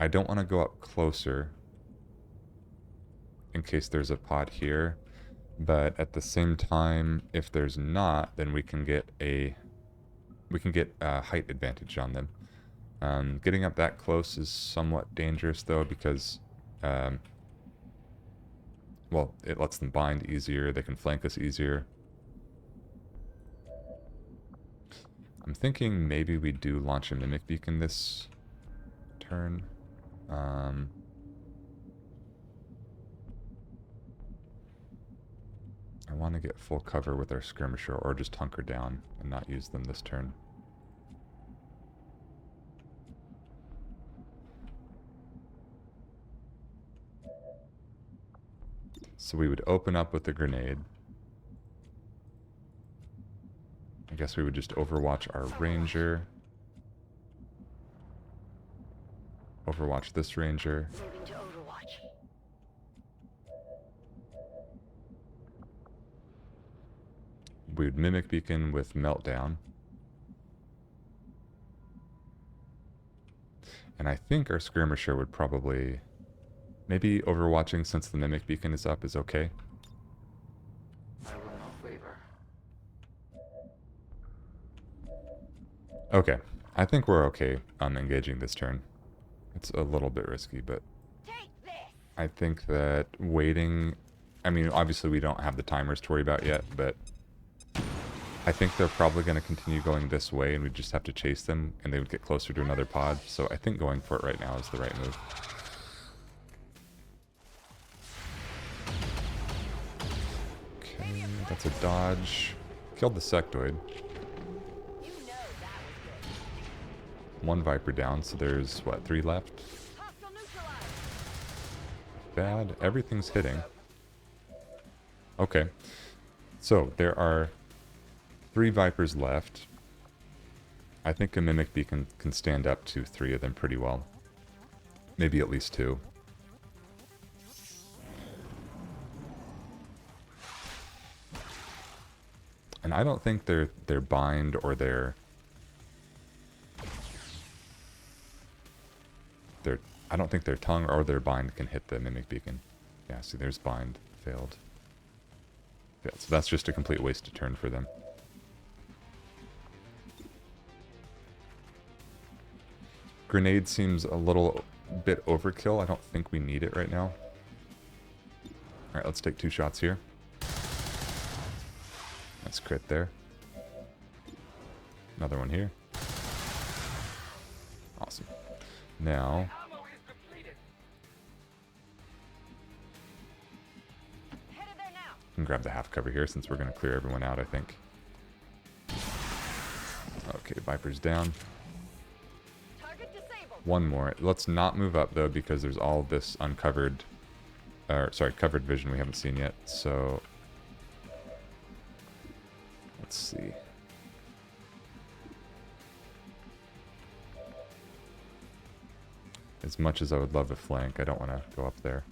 I don't want to go up closer in case there's a pod here. But at the same time, if there's not, then we can get a height advantage on them. Getting up that close is somewhat dangerous though because, well, it lets them bind easier. They can flank us easier. I'm thinking maybe we do launch a Mimic Beacon this turn. I want to get full cover with our skirmisher or just hunker down and not use them this turn. So we would open up with the grenade. I guess we would just overwatch our ranger. Overwatch this ranger. Moving to Overwatch. We would Mimic Beacon with Meltdown. And I think our skirmisher would probably... Maybe overwatching since the Mimic Beacon is up is okay. I will not waver. Okay. I think we're okay on engaging this turn. It's a little bit risky, but... Take this. I think that waiting... I mean, obviously we don't have the timers to worry about yet, but... I think they're probably going to continue going this way, and we just have to chase them, and they would get closer to another pod. So I think going for it right now is the right move. Okay, that's a dodge. Killed the sectoid. You know that was good. One Viper down, so there's, what, 3 left? Hostile neutralized. Bad. Everything's hitting. Okay. So, there are 3 Vipers left. I think a Mimic Beacon can stand up to 3 of them pretty well. Maybe at least 2. And I don't think their bind or their I don't think their tongue or their bind can hit the Mimic Beacon. Yeah, see, there's bind. Failed. Yeah, so that's just a complete waste of turn for them. Grenade seems a little bit overkill. I don't think we need it right now. Alright, let's take 2 shots here. Nice crit there. Another one here. Awesome. Now... Headed there now. can grab the half cover here since we're going to clear everyone out, I think. Okay, Viper's down. Target disabled. One more. Let's not move up, though, because there's all this uncovered... sorry, covered vision we haven't seen yet, so... Let's see. As much as I would love a flank, I don't want to go up there.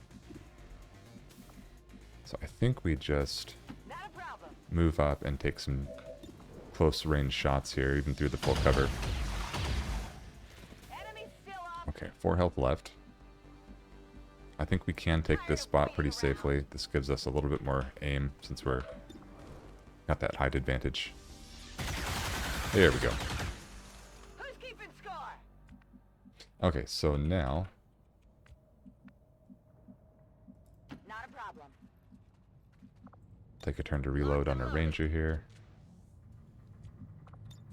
So I think we just Not a problem. move up and take some close range shots here, even through the full cover. Enemy still up. Okay, 4 health left. I think we can take this spot pretty safely. This gives us a little bit more aim since we're got that height advantage. There we go. Who's keeping score? Okay, so now Not a problem. take a turn to reload on our ranger here.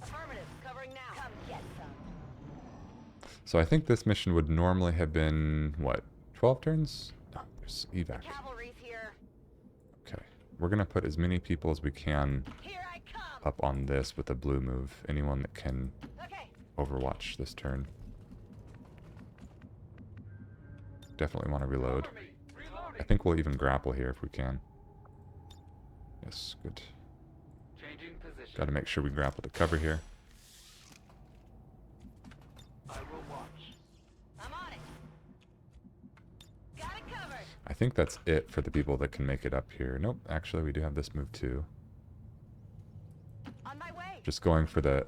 Affirmative. Covering now. Come get some. So I think this mission would normally have been, what, 12 turns? No, there's evac. Cavalry's here. Okay, we're going to put as many people as we can Here I come. up on this with a blue move. Anyone that can Okay. overwatch this turn. Definitely want to reload. I think we'll even grapple here if we can. Yes, good. Changing position. Got to make sure we grapple to cover here. I will watch. I'm on it. Got it covered. I think that's it for the people that can make it up here. Nope, actually we do have this move too. On my way. Just going for the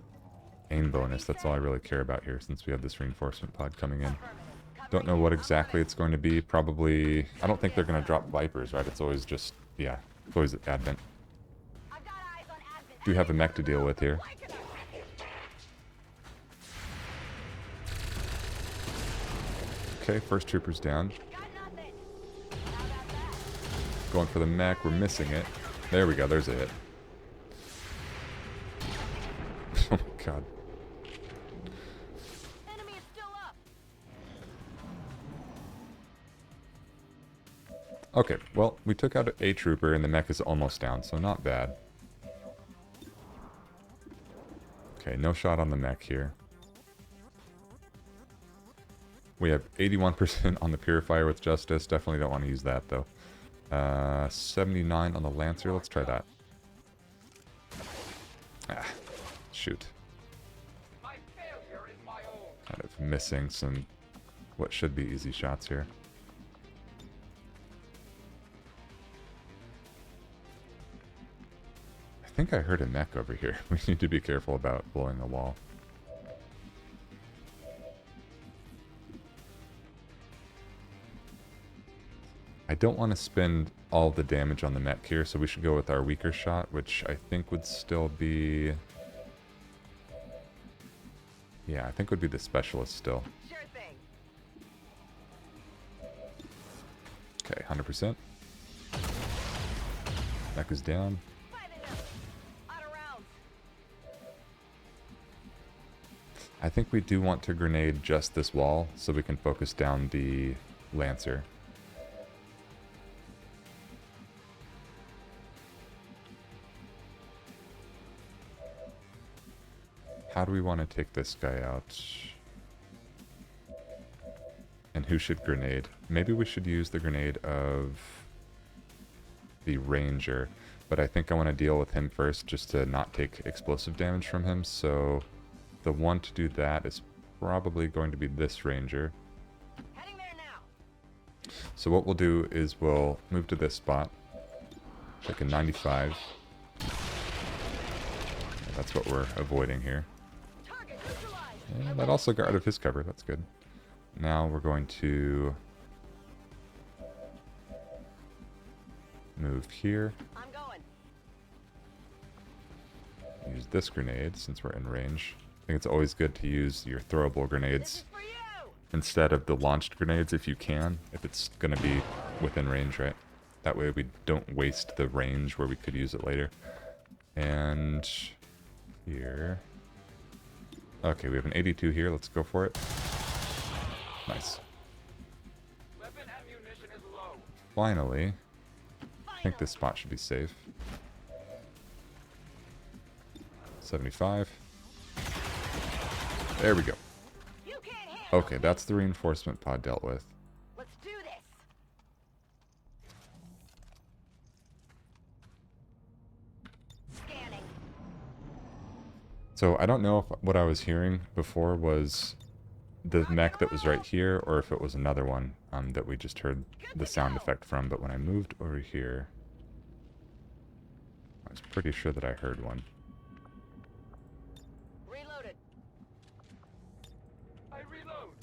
aim bonus, that's all I really care about here since we have this reinforcement pod coming in. Affirmative. Don't know what exactly it's going to be. Probably... I don't think they're going to drop Vipers, right? It's always just... Yeah, it's always Advent. I've got eyes on Advent. Do have a mech to deal with here. Okay, first trooper's down. Got nothing. How about that? Going for the mech. We're missing it. There we go. There's a hit. Oh my god. Enemy is still up. Okay, well, we took out a trooper and the mech is almost down, so not bad. Okay, no shot on the mech here. We have 81% on the Purifier with Justice. Definitely don't want to use that, though. 79 on the Lancer. Let's try that. Ah, shoot. My failure is my own. Kind of missing some what should be easy shots here. I think I heard a mech over here. We need to be careful about blowing a wall. I don't want to spend all the damage on the mech here, so we should go with our weaker shot, which I think would still be... Yeah, I think would be the specialist still. Sure thing. Okay, 100%. Mech is down. Five enough. Out of rounds. I think we do want to grenade just this wall, so we can focus down the Lancer. How do we want to take this guy out? And who should grenade? Maybe we should use the grenade of the Ranger, but I think I want to deal with him first just to not take explosive damage from him, so the one to do that is probably going to be this Ranger. Heading there now. So what we'll do is we'll move to this spot, check a 95. That's what we're avoiding here. Target neutralized. And that also got rid of his cover, that's good. Now we're going to move here, I'm going. use this grenade since we're in range. I think it's always good to use your throwable This grenades is for you. instead of the launched grenades if you can, if it's going to be within range, right? That way we don't waste the range where we could use it later. And here. Okay, we have an 82 here. Let's go for it. Nice. Weapon ammunition is low. Finally. I think this spot should be safe. 75. There we go. You can't handle. Okay, that's the reinforcement pod dealt with. Let's do this. Scanning. So I don't know if what I was hearing before was the mech that was right here, or if it was another one that we just heard the sound effect from. But when I moved over here, I was pretty sure that I heard one. Reloaded. I reload.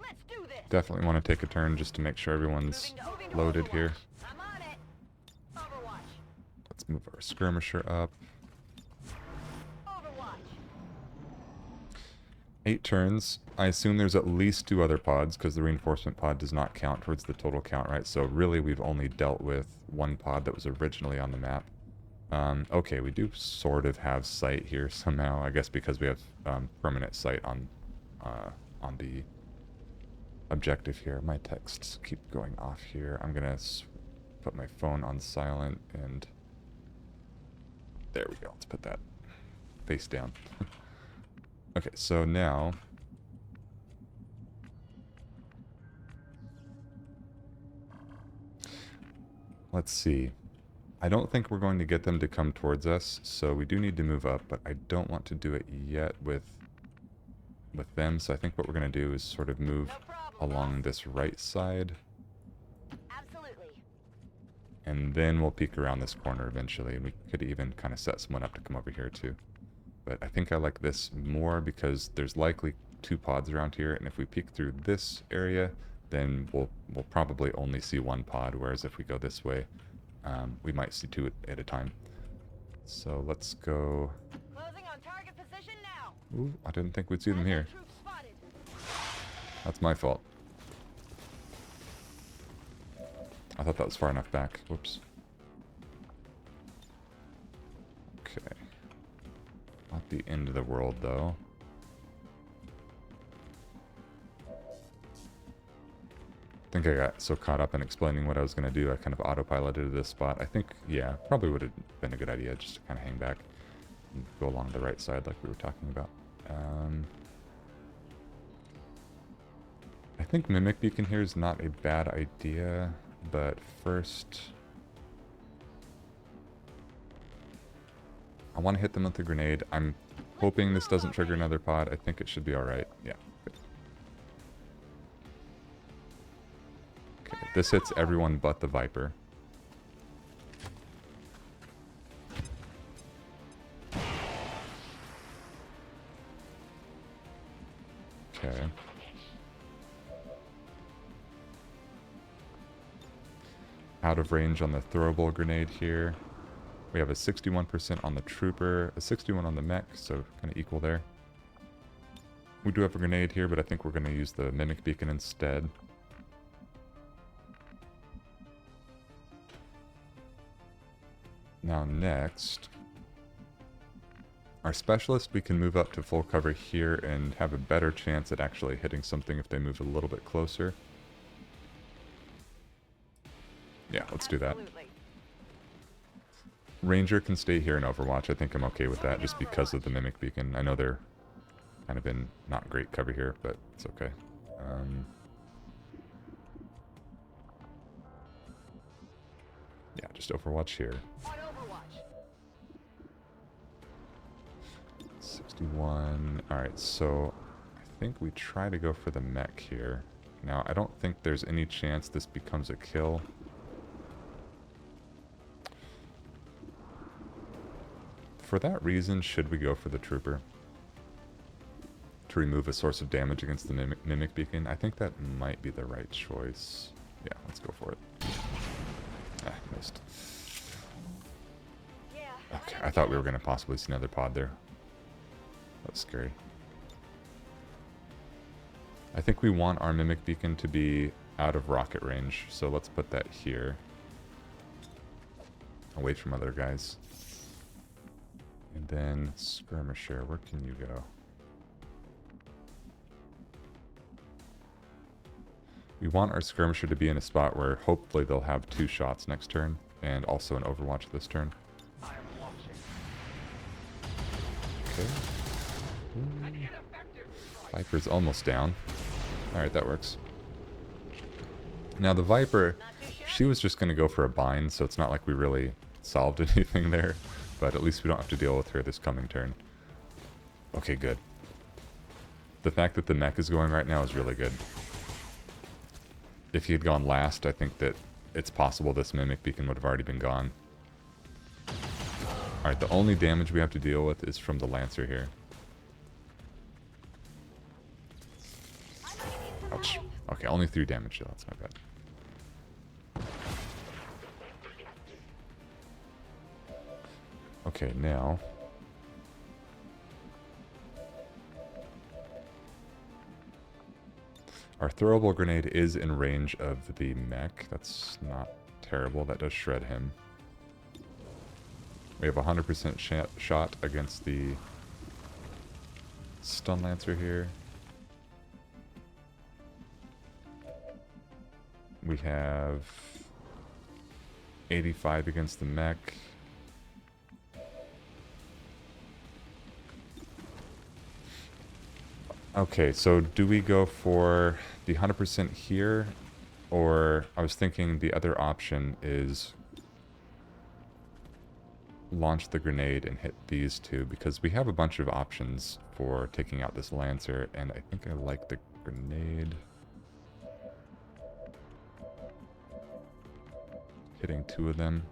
Let's do this. Definitely want to take a turn just to make sure everyone's Moving to loaded Overwatch. here. I'm on it. Overwatch. Let's move our skirmisher up. Overwatch. 8 turns. I assume there's at least 2 other pods, because the reinforcement pod does not count towards the total count, right? So really we've only dealt with 1 pod that was originally on the map. Okay, we do sort of have sight here somehow, I guess because we have permanent sight on the objective here. My texts keep going off here. I'm gonna put my phone on silent, and there we go. Let's put that face down. Okay, so now let's see. I don't think we're going to get them to come towards us, so we do need to move up, but I don't want to do it yet with them. So I think what we're going to do is sort of move No problem. along this right side, Absolutely. and then we'll peek around this corner eventually, and we could even kind of set someone up to come over here too. But I think I like this more because there's likely 2 pods around here, and if we peek through this area, then we'll probably only see 1 pod, whereas if we go this way, we might see 2 at a time. So let's go... Closing on target position now. Ooh, I didn't think we'd see them here. Troops spotted. That's my fault. I thought that was far enough back. Whoops. Okay. Not the end of the world, though. I think I got so caught up in explaining what I was going to do, I kind of autopiloted to this spot. I think, yeah, probably would have been a good idea just to kind of hang back and go along the right side like we were talking about. I think Mimic Beacon here is not a bad idea, but first... I want to hit them with the grenade. I'm hoping this doesn't trigger another pod. I think it should be alright. Yeah. Good. Okay, this hits everyone but the Viper. Okay. Out of range on the throwable grenade here. We have a 61% on the trooper, a 61 on the mech, so kind of equal there. We do have a grenade here, but I think we're going to use the Mimic Beacon instead. Now next, our specialist, we can move up to full cover here and have a better chance at actually hitting something if they move a little bit closer. Yeah, let's do that. Absolutely. Ranger can stay here in Overwatch. I think I'm okay with that just because of the Mimic Beacon. I know they're kind of in not great cover here, but it's okay. Yeah, just Overwatch here. On Overwatch. 61. Alright, so I think we try to go for the mech here. Now, I don't think there's any chance this becomes a kill. For that reason, should we go for the trooper? To remove a source of damage against the Mimic Beacon? I think that might be the right choice. Yeah, let's go for it. Ah, missed. Yeah. Okay, I thought we were going to possibly see another pod there. That was scary. I think we want our Mimic Beacon to be out of rocket range, so let's put that here. Away from other guys. And then Skirmisher, where can you go? We want our Skirmisher to be in a spot where hopefully they'll have 2 shots next turn, and also an Overwatch this turn. I am watching. Okay. An ineffective strike. Viper's almost down. Alright, that works. Now the Viper, she was just going to go for a bind, so it's not like we really solved anything there. But at least we don't have to deal with her this coming turn. Okay, good. The fact that the mech is going right now is really good. If he had gone last, I think that it's possible this Mimic Beacon would have already been gone. Alright, the only damage we have to deal with is from the Lancer here. Ouch. Okay, only 3 damage, though. That's not bad. Okay, now... our throwable grenade is in range of the mech. That's not terrible. That does shred him. We have a 100% shot against the Stun Lancer here. We have 85 against the mech. Okay, so do we go for the 100% here? Or I was thinking the other option is launch the grenade and hit these 2, because we have a bunch of options for taking out this Lancer, and I think I like the grenade. Hitting 2 of them.